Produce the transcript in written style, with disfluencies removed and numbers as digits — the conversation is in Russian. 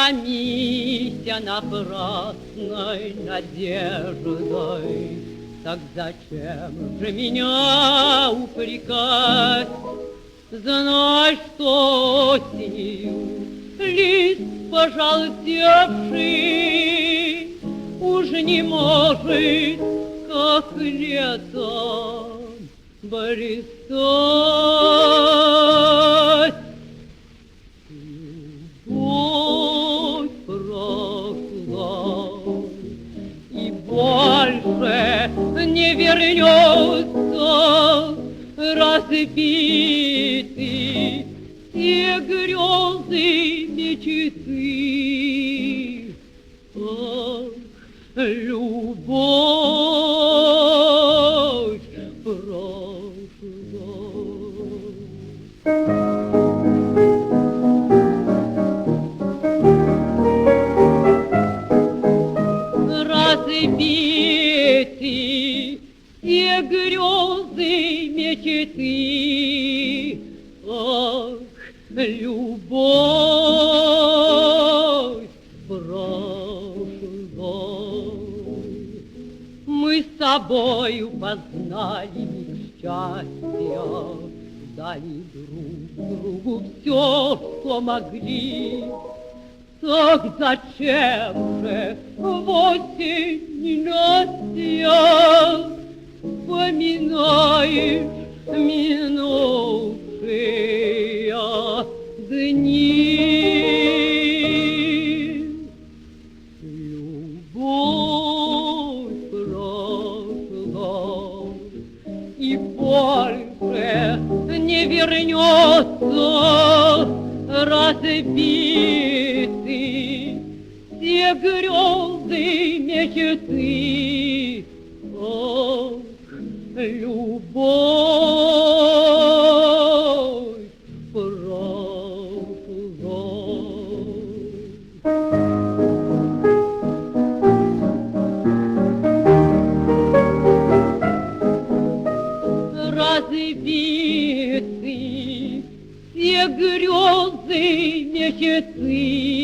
томися напрасной надеждой. Так зачем же меня упрекать? Знай, что осенью лист пожелтевший уж не может, как летом, блистать. Любовь прошла и больше не вернется, разбиты все грезы мечты. Ах, любовь прошла. Разбиты все грезы мечты. Ах, любовь прошла. Мы с тобою познали миг счастья, дали друг другу все, что могли. Так зачем же в осень настя вспоминаешь минувшие дни? Любовь прошла и больше не вернется, разбиты все грезы мечты. Ох, любовь прошла. Разбиты все грезы мечты.